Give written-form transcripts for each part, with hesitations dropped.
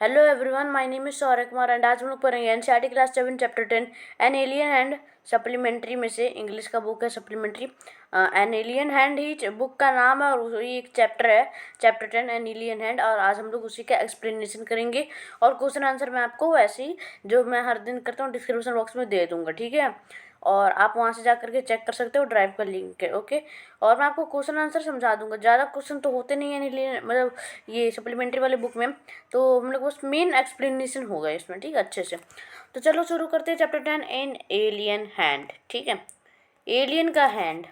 Hello everyone, my name is Saurabh Kumar and आज हम लोग पढ़ेंगे NCERT class 7 chapter 10 an alien hand supplementary में से। इंग्लिश का बुक है supplementary. An alien hand he book का नाम है और वही एक चैप्टर है, चैप्टर 10 एन एलियन हैंड। और आज हम लोग उसी का एक्सप्लेनेशन करेंगे और क्वेश्चन आंसर मैं आपको वैसे ही जो मैं हर दिन करता हूँ डिस्क्रिप्शन बॉक्स में दे दूँगा, ठीक है। और आप वहाँ से जा करके चेक कर सकते हो, ड्राइव का लिंक है, ओके। और मैं आपको क्वेश्चन आंसर समझा दूंगा। ज़्यादा क्वेश्चन तो होते नहीं है मतलब ये सप्लीमेंट्री वाले बुक में, तो हम लोग बस मेन एक्सप्लेनेशन होगा इसमें, ठीक है, अच्छे से। तो चलो शुरू करते हैं चैप्टर 10 एन एलियन हैंड, ठीक है। एलियन का हैंड,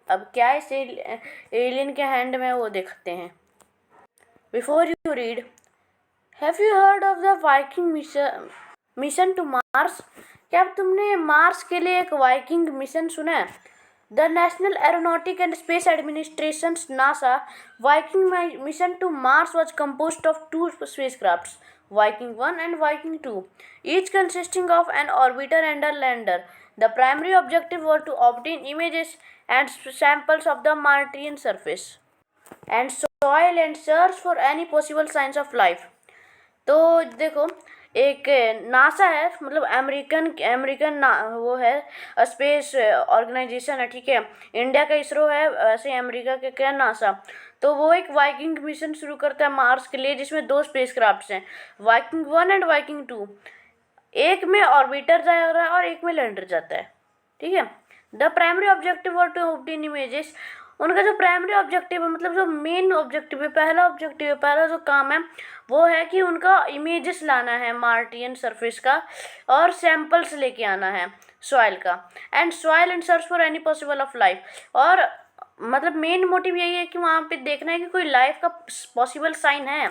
अब क्या है इस एलियन के हैंड में वो देखते हैं। Before you read, have you heard of the Viking mission to Mars? क्या तुमने मार्स के लिए एक वाइकिंग मिशन सुना है? The national aeronautic and space administration NASA Viking mission to Mars was composed of two spacecrafts, Viking 1 and Viking 2, each consisting of an orbiter and a lander. The primary objective was to obtain images and samples of the Martian surface and soil and search for any possible signs of life. तो देखो, एक NASA है, मतलब American वो है, space organisation है, ठीक है। इंडिया का इसरो है, वैसे अमेरिका के क्या नासा। तो वो एक वाइकिंग मिशन शुरू करता है मार्स के लिए, जिसमें दो स्पेसक्राफ्ट्स हैं, वाइकिंग 1 एंड वाइकिंग 2। एक में ऑर्बिटर जा रहा है और एक में लैंडर जाता है, ठीक है। द प्राइमरी ऑब्जेक्टिव और टू ऑब्टेन इमेजेस, उनका जो प्राइमरी ऑब्जेक्टिव है, मतलब जो मेन ऑब्जेक्टिव है, पहला जो काम है वो है कि उनका इमेजेस लाना है मार्टियन सरफेस का और सैंपल्स लेके आना है सॉइल का, and soil and search for any possible of life. और मतलब मेन मोटिव यही है कि वहाँ पे देखना है कि कोई लाइफ का पॉसिबल साइन है।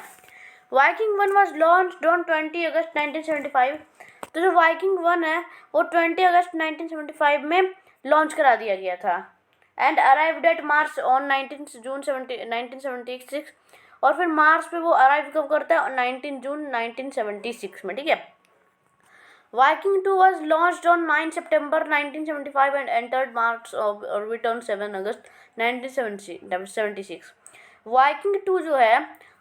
वाइकिंग 1 वॉज लॉन्च ऑन 20 अगस्त 1975। तो जो वाइकिंग 1 है वो 20 अगस्त 1975 में लॉन्च करा दिया गया था, and arrived at Mars on 19 जून 1976। और फिर मार्स पे वो अराइव कब करता है? 19 जून 1976 में, ठीक है। Viking 2 was launched on 9 September 1975 and entered Mars orbit on 7 August 1976। Viking 2 जो है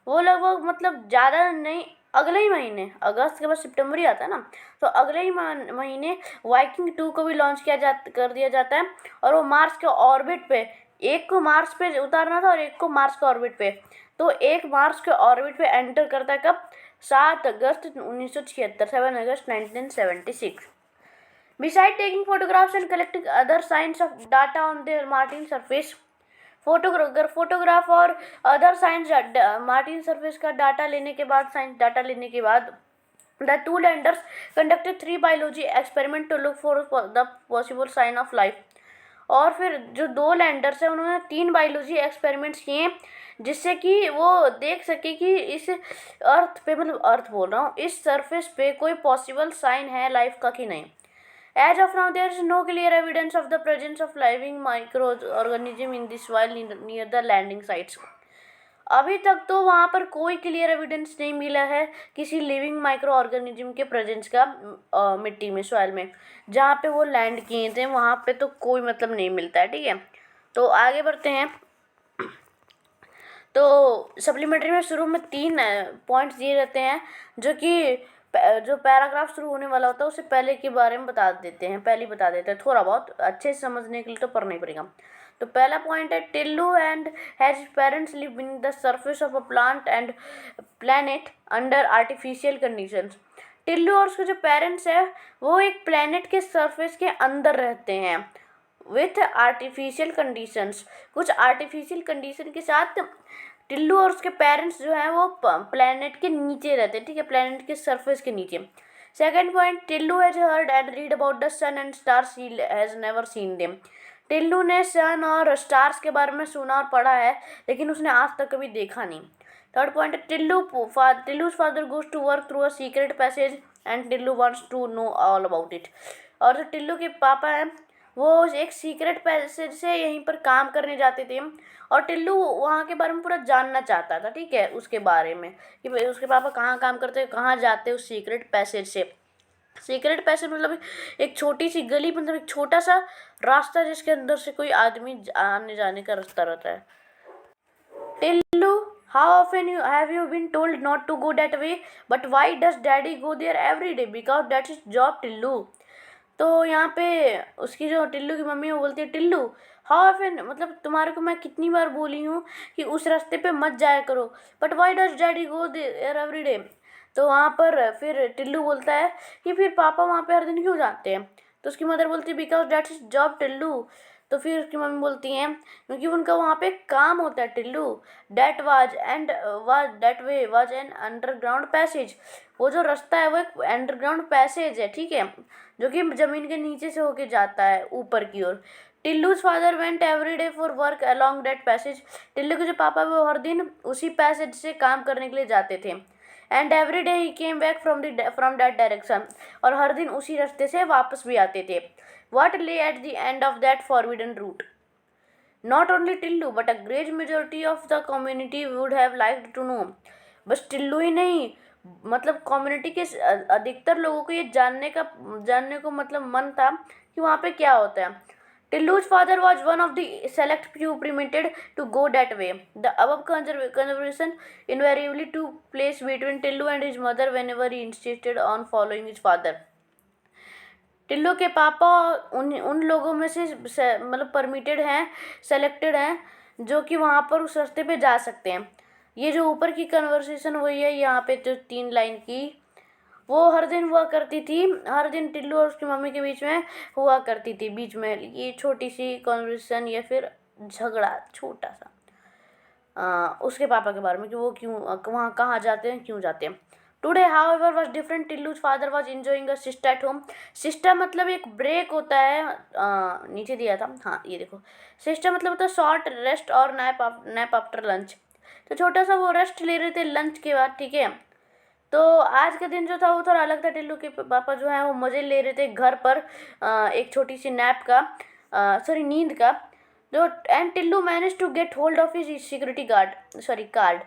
वो लगभग मतलब ज़्यादा नहीं, अगले ही महीने, अगस्त के बाद सितंबर ही आता है ना, तो अगले ही महीने वाइकिंग 2 को भी लॉन्च कर दिया जाता है। और वो मार्स के ऑर्बिट पे, एक को मार्स पे उतारना था और एक को मार्स के ऑर्बिट पे। तो एक मार्स के ऑर्बिट पे एंटर करता है कब? 7 अगस्त 1976, 7 अगस्त 1976। Besides taking photographs and collecting other signs of data on the Martian surface, photograph और अदर साइंस मार्टिन सरफेस का डाटा लेने के बाद, साइंस डाटा लेने के बाद, the two landers conducted 3 biology experiment to look for the possible sign of life. और फिर जो दो लैंडर्स हैं उन्होंने 3 बायोलॉजी एक्सपेरिमेंट्स किए, जिससे कि वो देख सके कि इस अर्थ पे, मतलब अर्थ बोल रहा हूँ, इस सरफेस पे कोई पॉसिबल साइन है लाइफ का कि नहीं। As of now, there is no clear evidence of the presence of living microorganism in this soil near the landing sites. अभी तक तो वहाँ पर कोई क्लियर एविडेंस नहीं मिला है किसी लिविंग माइक्रो ऑर्गेनिज्म के प्रेजेंस का मिट्टी में, सॉइल में, जहाँ पे वो लैंड किए थे वहाँ पे तो कोई मतलब नहीं मिलता है, ठीक है। तो आगे बढ़ते हैं। तो सप्लीमेंट्री में शुरू में 3 पॉइंट्स दिए रहते हैं, जो पैराग्राफ शुरू होने वाला होता है उससे पहले के बारे में बता देते हैं, थोड़ा बहुत अच्छे से समझने के लिए तो पढ़ना ही पड़ेगा। तो पहला पॉइंट है, Tillu and has parents live in the surface of a plant and planet under artificial conditions. Tillu और उसके जो पेरेंट्स है वो एक प्लैनेट के सरफेस के अंदर रहते हैं विथ आर्टिफिशियल कंडीशंस, कुछ आर्टिफिशियल कंडीशन के साथ। टिल्लू और उसके पेरेंट्स जो हैं वो प्लैनेट के नीचे रहते हैं, ठीक है, प्लैनेट के सरफेस के नीचे। Second point, Tillu has heard and read about the sun and stars, he has never seen them. Tillu ने सन और स्टार्स के बारे में सुना और पढ़ा है, लेकिन उसने आज तक कभी देखा नहीं। थर्ड पॉइंट है, Tillu's father goes to work through a secret passage and Tillu wants to know all about it. और जो टिल्लू के पापा हैं वो एक सीक्रेट पैसेज से यहीं पर काम करने जाते थे, और टिल्लू वहाँ के बारे में पूरा जानना चाहता था, ठीक है, उसके बारे में कि भाई उसके पापा कहाँ काम करते हैं, कहाँ जाते हैं उस सीक्रेट पैसेज से। सीक्रेट पैसेज मतलब एक छोटी सी गली, मतलब एक छोटा सा रास्ता जिसके अंदर से कोई आदमी आने जाने का रास्ता रहता है। Tillu How often you have you been told not to go that way? But why does daddy go there every day? Because that's his job, Tillu. तो यहाँ पे उसकी जो टिल्लू की मम्मी है वो बोलती है, टिल्लू हाउ ऑफन, मतलब तुम्हारे को मैं कितनी बार बोली हूँ कि उस रास्ते पे मत जाया करो, but why does daddy go there every day. तो वहाँ पर फिर टिल्लू बोलता है कि फिर पापा वहाँ पे हर दिन क्यों जाते हैं. तो उसकी मदर बोलती है because that's his job Tillu. तो फिर उसकी मम्मी बोलती हैं क्योंकि उनका वहाँ पे काम होता है Tillu. That way was an underground passage. वो जो रास्ता है वो एक अंडरग्राउंड पैसेज है, ठीक है, जो कि ज़मीन के नीचे से होके जाता है ऊपर की ओर. Tillu's father went every day for work along that passage. Tillu के जो पापा वो हर दिन उसी पैसेज से काम करने के लिए जाते थे. And every day he came back from that direction. और हर दिन उसी रास्ते से वापस भी आते थे. What lay at the end of that forbidden route? Not only Tillu, but a great majority of the community would have liked to know. बस टिल्लू ही नहीं, मतलब कम्युनिटी के अधिकतर लोगों को ये जानने को मतलब मन था कि वहाँ पे क्या होता है. Tillu's father was one of the select few permitted to go that way. The above conversation invariably took place between Tillu and his mother whenever he insisted on following his father. Tillu के पापा उन लोगों में से मतलब permitted हैं, selected हैं, जो कि वहाँ पर उस रास्ते पे जा सकते हैं. ये जो ऊपर की कन्वर्सेशन हुई है यहाँ पे जो 3 लाइन की, वो हर दिन हुआ करती थी. हर दिन टिल्लू और उसकी मम्मी के बीच में हुआ करती थी. बीच में ये छोटी सी कन्वर्सेशन या फिर झगड़ा छोटा सा उसके पापा के बारे में कि वो क्यों वहाँ कहाँ जाते हैं, क्यों जाते हैं. Today however was different. Tillu's father was enjoying a siesta at home. Siesta मतलब एक ब्रेक होता है, नीचे दिया था, हाँ ये देखो. सिस्टा मतलब होता है शॉर्ट रेस्ट और नैप आफ्टर लंच. तो छोटा सा वो रेस्ट ले रहे थे लंच के बाद, ठीक है. तो आज का दिन जो था वो थोड़ा अलग था. टिल्लू के पापा जो है वो मज़े ले रहे थे घर पर एक छोटी सी नैप का, सॉरी नींद का. जो and Tillu manage to get hold of his security card.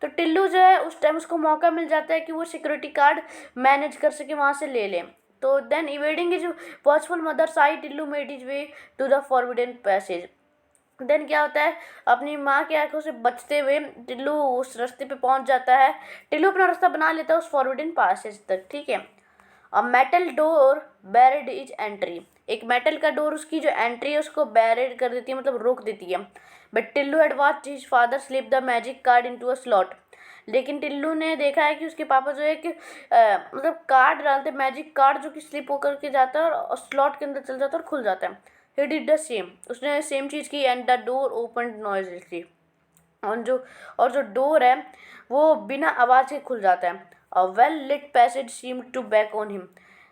तो टिल्लू जो है उस टाइम उसको मौका मिल जाता है कि वो सिक्योरिटी कार्ड मैनेज कर सके, वहाँ से ले लें. तो then evading his watchful mother's eye, Tillu made his way to the forbidden passage. Then क्या होता है, अपनी माँ की आंखों से बचते हुए टिल्लू उस रास्ते पे पहुँच जाता है. टिल्लू अपना रास्ता बना लेता है उस फॉरबिडन पैसेज तक, ठीक है. A metal door buried is entry. एक मेटल का डोर उसकी जो एंट्री है उसको बैरिड कर देती है, मतलब रोक देती है. But Tillu had watched his father slip the magic card into a slot. लेकिन टिल्लू ने देखा है कि उसके पापा जो है कि मतलब कार्ड डालते, मैजिक कार्ड जो कि स्लिप होकर के जाता है और स्लॉट के अंदर चल जाता है और खुल जाता है. He did the same. उसने सेम चीज़ की. And the door open noiselessly. और जो डोर है वो बिना आवाज़ के खुल जाता है. A well lit passage seem to beckon him.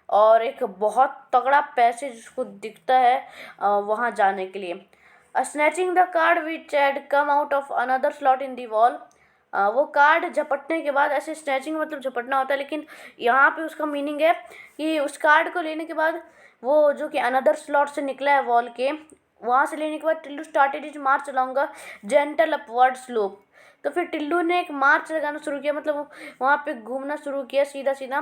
और एक बहुत तगड़ा पैसेज उसको दिखता है वहाँ जाने के लिए. Snatching the card which had come out of another slot in the wall. वो कार्ड झपटने के बाद, ऐसे स्नैचिंग मतलब झपटना होता है, लेकिन यहाँ पे उसका मीनिंग है कि उस कार्ड को लेने के बाद वो जो कि अनदर स्लॉट से निकला है वॉल के, वहाँ से लेने के बाद Tillu started is March along a gentle upward slope. तो फिर टिल्लू ने एक मार्च लगाना शुरू किया, मतलब वहाँ पे घूमना शुरू किया सीधा सीधा,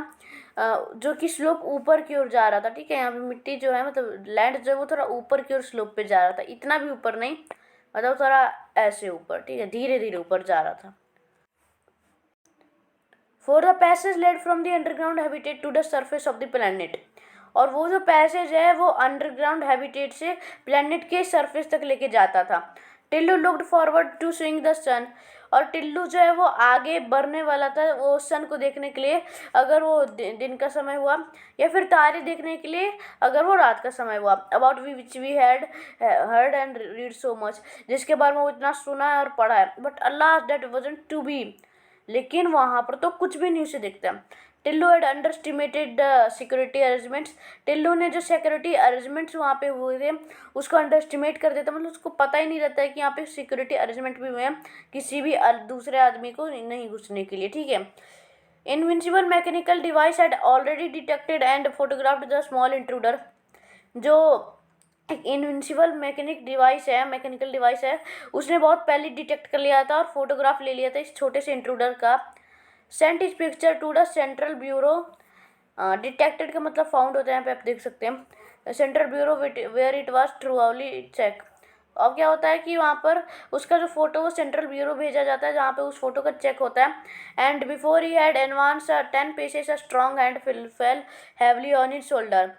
जो कि स्लोप ऊपर की ओर जा रहा था, ठीक है. यहाँ पे मिट्टी जो है मतलब लैंड जो है वो थोड़ा ऊपर की ओर स्लोप पे जा रहा था, इतना भी ऊपर नहीं, मतलब थोड़ा ऐसे ऊपर, ठीक है, धीरे धीरे ऊपर जा रहा था. For the passage led from the underground habitat to the surface of the planet. और वो जो पैसेज है वो अंडरग्राउंड हैबिटेट से प्लेनेट के सरफेस तक लेके जाता था. Tillu looked forward to seeing the sun. और टिल्लू जो है वो आगे बढ़ने वाला था वो सन को देखने के लिए, अगर वो दिन का समय हुआ, या फिर तारे देखने के लिए अगर वो रात का समय हुआ. About which we had heard and read so much. जिसके बारे में वो इतना सुना है और पढ़ा है. But alas that wasn't to be. लेकिन वहाँ पर तो कुछ भी नहीं उसे दिखता. Tillu had underestimated the security arrangements. Tillu ने जो सिक्योरिटी अरेंजमेंट्स वहाँ पे हुए थे उसको अंडर एस्टिमेट कर देता, मतलब उसको पता ही नहीं रहता है कि यहाँ पे सिक्योरिटी अरेंजमेंट भी हुए हैं किसी भी दूसरे आदमी को नहीं घुसने के लिए, ठीक है. Invincible mechanical device had already detected and photographed the small intruder. जो एक इनविंसिबल मैकेनिकल डिवाइस है उसने बहुत पहले डिटेक्ट कर लिया था और फोटोग्राफ ले लिया था इस छोटे से इंट्रूडर का. Sent its picture to the central bureau. Detected का मतलब फाउंड होता है, यहाँ पे आप देख सकते हैं. Central bureau where it was throughoutly check. अब क्या होता है कि वहाँ पर उसका जो फ़ोटो वो सेंट्रल ब्यूरो भेजा जाता है, जहाँ पे उस फोटो का चेक होता है। And before he had advance 10 paces, a strong hand fell heavily on his shoulder.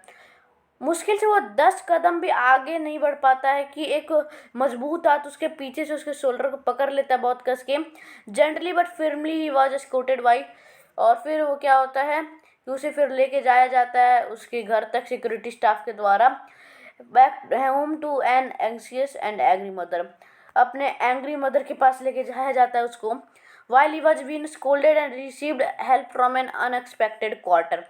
मुश्किल से वो 10 कदम भी आगे नहीं बढ़ पाता है कि एक मजबूत हाथ उसके पीछे से उसके शोल्डर को पकड़ लेता है बहुत कस के। Gently but firmly he was escorted by. और फिर वो क्या होता है कि उसे फिर लेके जाया जाता है उसके घर तक सिक्योरिटी स्टाफ के द्वारा। Back home to an anxious and angry mother. अपने एंग्री मदर के पास लेके जाया जाता है उसको। While he was been scolded and received help from an unexpected quarter.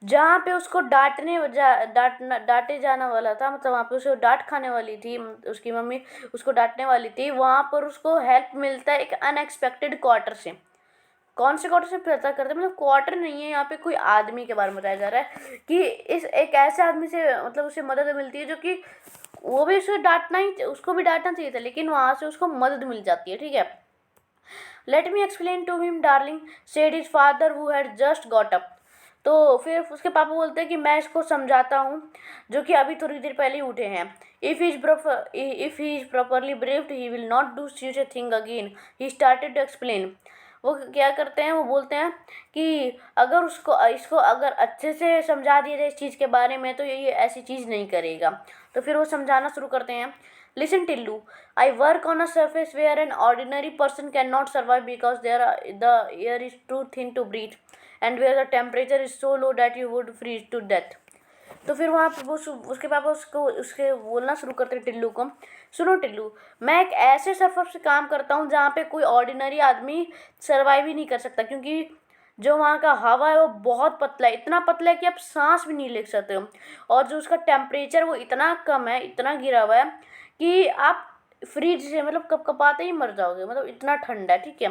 जहाँ पे उसको डांटे जाना वाला था, मतलब वहाँ पे उसे डांट खाने वाली थी, उसकी मम्मी उसको डांटने वाली थी, वहाँ पर उसको हेल्प मिलता है एक अनएक्सपेक्टेड क्वार्टर से। कौन से क्वार्टर से पता करते हैं, मतलब क्वार्टर नहीं है यहाँ पे, कोई आदमी के बारे में बताया जा रहा है कि इस एक ऐसे आदमी से मतलब उसे मदद मिलती है जो कि वो भी उसको भी डांटना चाहिए था, लेकिन वहाँ से उसको मदद मिल जाती है। ठीक है। Let me explain to him darling, said his father who had just got up. तो फिर उसके पापा बोलते हैं कि मैं इसको समझाता हूँ, जो कि अभी थोड़ी देर पहले ही उठे हैं। If he is properly braved he will not do such a thing again, he started to explain. वो क्या करते हैं, वो बोलते हैं कि अगर इसको अगर अच्छे से समझा दिया जाए इस चीज़ के बारे में तो ये ऐसी चीज़ नहीं करेगा। तो फिर वो समझाना शुरू करते हैं। Listen Tillu, I work on a surface where an ordinary person can not survive because the air is too thin to breathe and where the temperature is so low that you would freeze to death. तो फिर वहाँ पर वो उसके पापा उसके बोलना शुरू करते हैं टिल्लू को, सुनो टिल्लू, मैं एक ऐसे सरफर से काम करता हूँ जहाँ पे कोई ऑर्डिनरी आदमी सर्वाइव ही नहीं कर सकता, क्योंकि जो वहाँ का हवा है वो बहुत पतला है, इतना पतला है कि आप सांस भी नहीं ले सकते हो। और जो उसका टेम्परेचर वो इतना कम है, इतना गिरा हुआ है कि आप फ्रिज से मतलब कपाते ही मर जाओगे, मतलब इतना ठंडा है। ठीक है।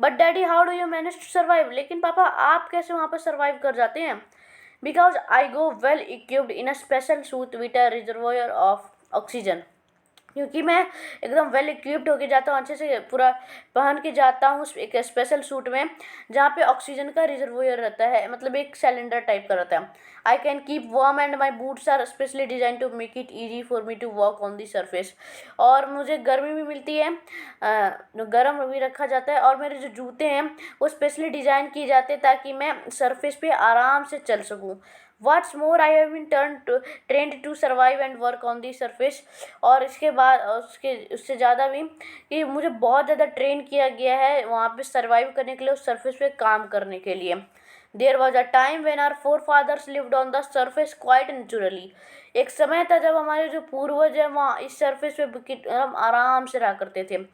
But daddy how do you manage to survive, लेकिन पापा आप कैसे वहाँ पर सर्वाइव कर जाते हैं। Because I go well equipped in a special suit with a reservoir of oxygen, क्योंकि मैं एकदम वेल इक्विप्ड होके जाता हूँ, अच्छे से पूरा पहन के जाता हूँ एक स्पेशल सूट में जहाँ पे ऑक्सीजन का रिजर्वोयर रहता है, मतलब एक सिलेंडर टाइप का रहता है। I can keep warm and my boots are specially designed to make it easy for me to walk on the surface. और मुझे गर्मी भी मिलती है, गर्म भी रखा जाता है, और मेरे जो जूते हैं वो स्पेशली डिज़ाइन किए जाते हैं ताकि मैं सरफेस पे आराम से चल सकूँ। What's more, I have been trained to survive and work on the surface। और इसके बाद उससे ज़्यादा भी कि मुझे बहुत ज़्यादा ट्रेन किया गया है वहाँ पे सर्वाइव करने के लिए, उस सरफेस पे काम करने के लिए। There was a time when our forefathers lived on the surface quite naturally. एक समय था जब हमारे जो पूर्वज हैं वहाँ इस सरफेस पे आराम से रहा करते थे।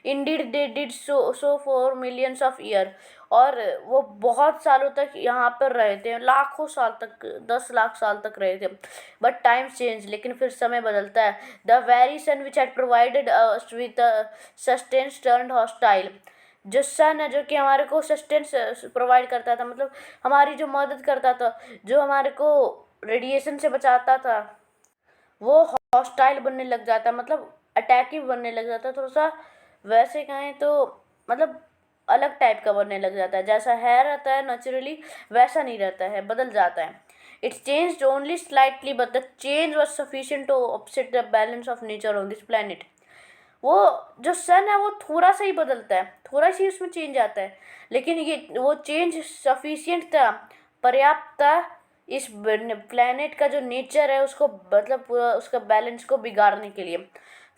Indeed they did so for millions of year. और वो बहुत सालों तक यहाँ पर रहे थे, लाखों साल तक, 10 लाख साल तक रहे थे। बट टाइम चेंज, लेकिन फिर समय बदलता है। The very sun which had provided with sustenance turned hostile. जो सन है जो कि हमारे को सस्टेंस प्रोवाइड करता था, मतलब हमारी जो मदद करता था, जो हमारे को रेडिएशन से बचाता था, वो हॉस्टाइल बनने लग जाता, मतलब अटैकिव बनने लग जाता, थोड़ा सा वैसे कहें तो मतलब अलग टाइप का बनने लग जाता है। जैसा है रहता है नेचुरली वैसा नहीं रहता है, बदल जाता है। Its changed only slightly but the change was sufficient to upset the balance of nature on this planet. वो जो सन है वो थोड़ा सा ही बदलता है, थोड़ा सा ही उसमें चेंज आता है, लेकिन ये वो चेंज सफिशिएंट था, पर्याप्त था इस प्लेनेट का जो नेचर है उसको, मतलब पूरा उसका बैलेंस को बिगाड़ने के लिए।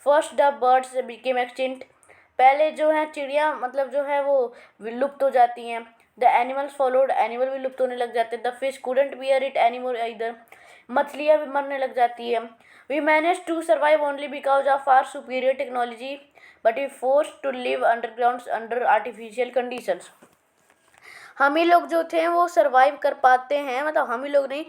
First the birds became extinct. पहले जो है चिड़िया मतलब जो है वो विलुप्त हो जाती हैं। द एनिमल्स फॉलोड, एनिमल भी लुप्त होने लग जाते हैं। The fish couldn't bear it anymore इधर, मछलियाँ भी मरने लग जाती है। We manage to survive only because of our superior technology but we force to live underground under artificial conditions. हम ही लोग जो थे वो सरवाइव कर पाते हैं, मतलब हम ही लोग नहीं,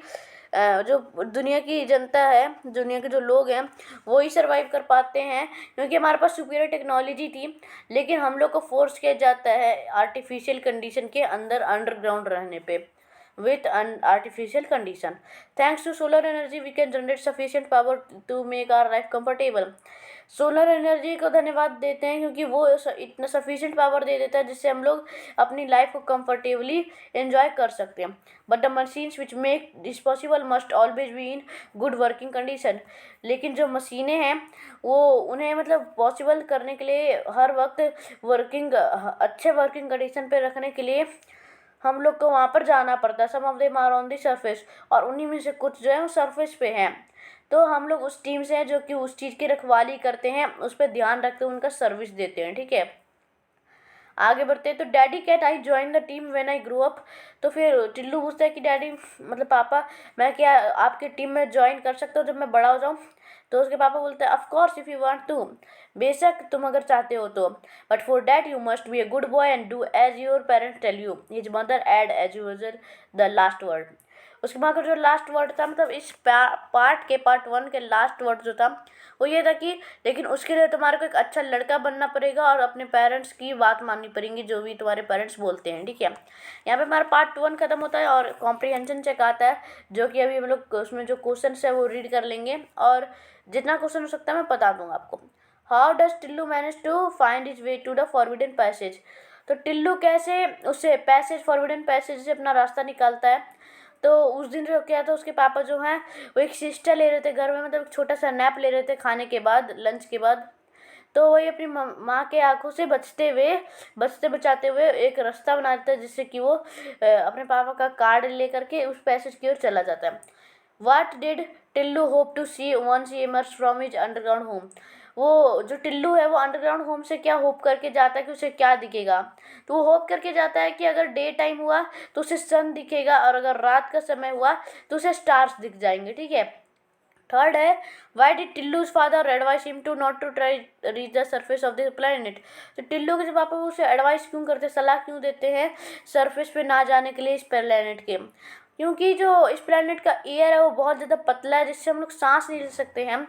जो दुनिया की जनता है, दुनिया के जो लोग हैं वो ही सरवाइव कर पाते हैं क्योंकि हमारे पास सुपीरियर टेक्नोलॉजी थी। लेकिन हम लोग को फोर्स किया जाता है आर्टिफिशियल कंडीशन के अंदर अंडरग्राउंड रहने पे। with an artificial condition. Thanks to solar energy, we can generate sufficient power to make our life comfortable. Solar energy को धन्यवाद देते हैं क्योंकि वो इतना सफिशिएंट पावर दे देता है जिससे हम लोग अपनी लाइफ को कंफर्टेबली एंजॉय कर सकते हैं. But the machines which make this possible must always be in good working condition. लेकिन जो मशीनें हैं वो उन्हें मतलब पॉसिबल करने के लिए हर वक्त अच्छे वर्किंग कंडीशन पे रखने के लिए हम लोग को वहाँ पर जाना पड़ता है. Some of them are on the surface, और उन्हीं में से कुछ जो है वो सरफेस पे हैं. तो हम लोग उस टीम से हैं जो कि उस चीज़ की रखवाली करते हैं, उस पर ध्यान रखते हैं, उनका सर्विस देते हैं. ठीक है, आगे बढ़ते हैं. तो daddy can I join the team when I grow up. तो फिर टिल्लू पूछता है कि डैडी मतलब पापा, मैं क्या आपकी टीम में ज्वाइन कर सकता हूँ जब मैं बड़ा हो जाऊँ. तो उसके पापा बोलते हैं of course if you want to, बेशक तुम अगर चाहते हो तो, but for that you must be a good boy and do as your parents tell you. His mother had as usual the last word. उसके बाद का जो लास्ट वर्ड था, मतलब इस पार्ट 1 के लास्ट वर्ड जो था वो ये था कि लेकिन उसके लिए तुम्हारे को एक अच्छा लड़का बनना पड़ेगा और अपने पेरेंट्स की बात माननी पड़ेगी, जो भी तुम्हारे पेरेंट्स बोलते हैं. ठीक है, यहाँ पे हमारा पार्ट 1 खत्म होता है और कॉम्प्रीहेंशन चेक आता है, जो कि अभी हम लोग उसमें जो क्वेश्चन है वो रीड कर लेंगे और जितना क्वेश्चन हो सकता है मैं बता दूंगा आपको. How does Tillu manage to find his way to the forbidden passage. तो टिल्लू कैसे उससे फॉरबिडन पैसेज से अपना रास्ता निकालता है. तो उस दिन जो क्या था, उसके पापा जो हैं वो एक सिस्टर ले रहे थे घर में, मतलब छोटा सा नैप ले रहे थे खाने के बाद, लंच के बाद. तो वही अपनी माँ के आंखों से बचते बचाते हुए एक रास्ता बना देता है जिससे कि वो अपने पापा का कार्ड ले करके उस पैसेज की ओर चला जाता है. What did Tillu hope to see once he emerge from his underground home. वो जो टिल्लू है वो अंडरग्राउंड होम से क्या होप करके जाता है कि उसे क्या दिखेगा. तो वो होप करके जाता है कि अगर डे टाइम हुआ तो उसे सन दिखेगा और अगर रात का समय हुआ तो उसे स्टार्स दिख जाएंगे. ठीक है, थर्ड है why did Tillu's father advise him to not to try reach the surface of the planet. तो टिल्लू के जो पापा वो उसे एडवाइस क्यों करते, सलाह क्यों देते हैं सरफेस पे ना जाने के लिए इस प्लेनेट के. क्योंकि जो इस प्लेनेट का एयर है वो बहुत ज़्यादा पतला है जिससे हम लोग सांस नहीं ले सकते हैं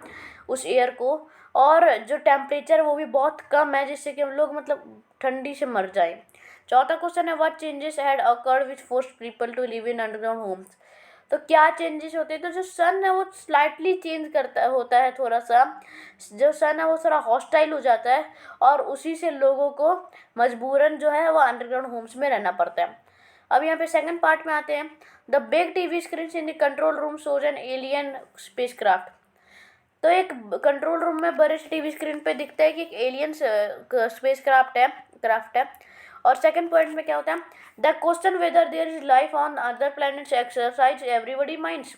उस एयर को, और जो टेम्परेचर वो भी बहुत कम है जिससे कि हम लोग मतलब ठंडी से मर जाए. चौथा क्वेश्चन है what changes had occurred which forced people to live in underground homes. तो क्या चेंजेस होते हैं. तो जो सन है वो स्लाइटली चेंज होता है थोड़ा सा, जो सन है वो थोड़ा हॉस्टाइल हो जाता है और उसी से लोगों को मजबूरन जो है वो अंडरग्राउंड होम्स में रहना पड़ता है. अब यहाँ पे सेकंड पार्ट में आते हैं. The big TV screen in the control room shows an alien spacecraft. तो एक कंट्रोल रूम में बड़े से टीवी स्क्रीन पे दिखता है कि एक एलियन स्पेस क्राफ्ट है. और सेकंड पॉइंट में क्या होता है, the question whether there is life on other planets exercise everybody minds.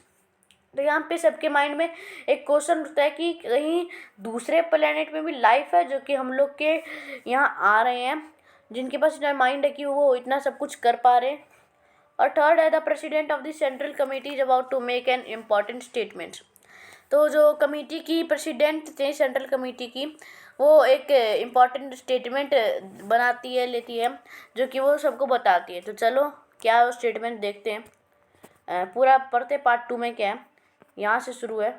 तो यहाँ पे सबके माइंड में एक क्वेश्चन उठता है कि कहीं दूसरे प्लैनेट में भी लाइफ है जो कि हम लोग के यहाँ आ रहे हैं, जिनके पास इतना माइंड है कि वो इतना सब कुछ कर पा रहे हैं. और थर्ड है the president of the central committee is about to make an important statement. तो जो कमेटी की प्रेसिडेंट थे सेंट्रल कमेटी की, वो एक इम्पॉर्टेंट स्टेटमेंट लेती है जो कि वो सबको बताती है. तो चलो क्या वो स्टेटमेंट देखते हैं. पूरा पढ़ते पार्ट 2 में क्या है, यहाँ से शुरू है.